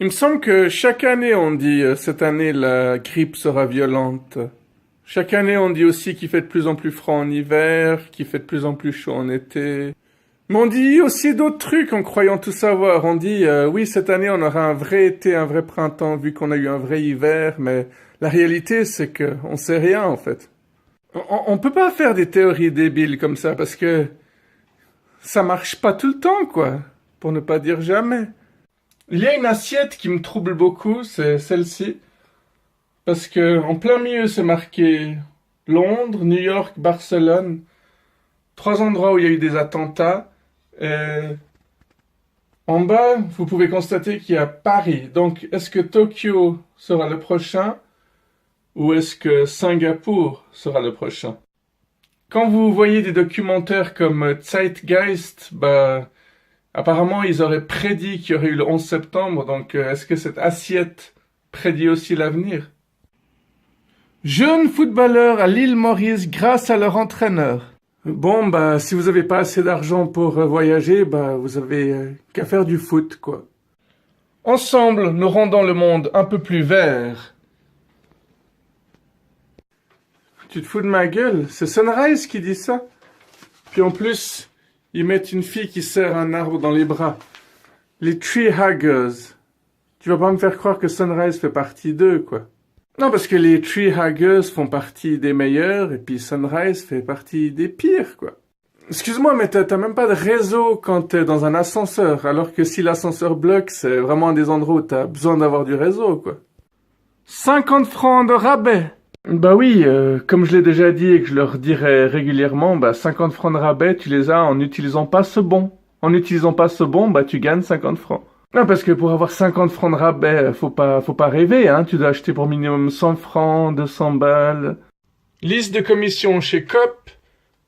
Il me semble que chaque année on dit cette année la grippe sera violente. Chaque année on dit aussi qu'il fait de plus en plus froid en hiver, qu'il fait de plus en plus chaud en été. Mais on dit aussi d'autres trucs en croyant tout savoir. On dit oui cette année on aura un vrai été, un vrai printemps vu qu'on a eu un vrai hiver, mais la réalité c'est que on sait rien en fait. On peut pas faire des théories débiles comme ça parce que ça marche pas tout le temps quoi, pour ne pas dire jamais. Il y a une assiette qui me trouble beaucoup, c'est celle-ci. Parce que en plein milieu, c'est marqué Londres, New York, Barcelone. Trois endroits où il y a eu des attentats. Et en bas, vous pouvez constater qu'il y a Paris. Donc, est-ce que Tokyo sera le prochain ou est-ce que Singapour sera le prochain? Quand vous voyez des documentaires comme Zeitgeist, apparemment, ils auraient prédit qu'il y aurait eu le 11 septembre, donc est-ce que cette assiette prédit aussi l'avenir? Jeunes footballeurs à l'île Maurice grâce à leur entraîneur. Bon, si vous avez pas assez d'argent pour voyager, vous avez qu'à faire du foot, quoi. Ensemble, nous rendons le monde un peu plus vert. Tu te fous de ma gueule? C'est Sunrise qui dit ça. Puis en plus, ils mettent une fille qui serre un arbre dans les bras. Les tree huggers. Tu vas pas me faire croire que Sunrise fait partie d'eux, quoi. Non, parce que les tree huggers font partie des meilleurs, et puis Sunrise fait partie des pires, quoi. Excuse-moi, mais t'as même pas de réseau quand t'es dans un ascenseur, alors que si l'ascenseur bloque, c'est vraiment un des endroits où t'as besoin d'avoir du réseau, quoi. 50 francs de rabais. Bah oui, comme je l'ai déjà dit et que je leur dirai régulièrement, 50 francs de rabais, tu les as en n'utilisant pas ce bon. En n'utilisant pas ce bon, tu gagnes 50 francs. Non, parce que pour avoir 50 francs de rabais, faut pas rêver, hein. Tu dois acheter pour minimum 100 francs, 200 balles. Liste de commission chez Coop,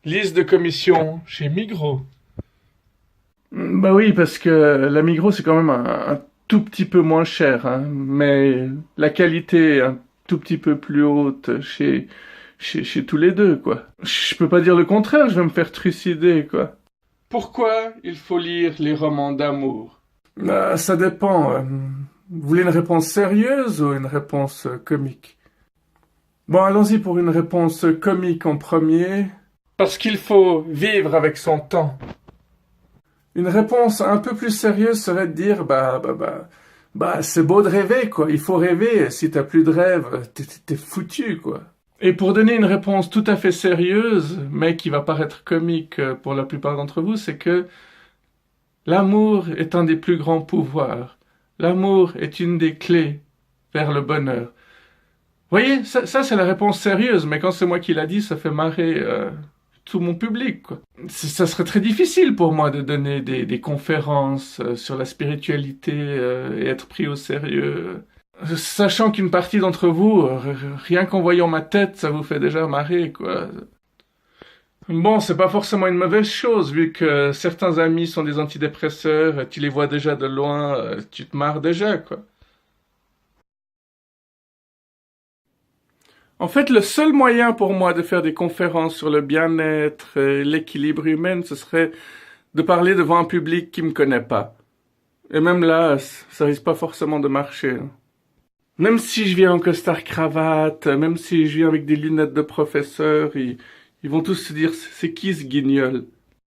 liste de commission chez Migros. Bah oui, parce que la Migros, c'est quand même un tout petit peu moins cher, hein. Mais la qualité est un tout petit peu plus haute chez tous les deux, quoi. Je peux pas dire le contraire, je vais me faire trucider, quoi. Pourquoi il faut lire les romans d'amour? Ça dépend. Vous voulez une réponse sérieuse ou une réponse comique? Bon, allons-y pour une réponse comique en premier. Parce qu'il faut vivre avec son temps. Une réponse un peu plus sérieuse serait de dire, c'est beau de rêver, quoi. Il faut rêver. Si t'as plus de rêve, t'es foutu, quoi. Et pour donner une réponse tout à fait sérieuse, mais qui va paraître comique pour la plupart d'entre vous, c'est que l'amour est un des plus grands pouvoirs. L'amour est une des clés vers le bonheur. Vous voyez, ça c'est la réponse sérieuse, mais quand c'est moi qui l'a dit, ça fait marrer tout mon public, quoi. Ça serait très difficile pour moi de donner des conférences sur la spiritualité et être pris au sérieux. Sachant qu'une partie d'entre vous, rien qu'en voyant ma tête, ça vous fait déjà marrer, quoi. Bon, c'est pas forcément une mauvaise chose, vu que certains amis sont des antidépresseurs, tu les vois déjà de loin, tu te marres déjà, quoi. En fait, le seul moyen pour moi de faire des conférences sur le bien-être et l'équilibre humain, ce serait de parler devant un public qui me connaît pas. Et même là, ça risque pas forcément de marcher, hein. Même si je viens en costard-cravate, même si je viens avec des lunettes de professeur, ils vont tous se dire, c'est qui ce guignol?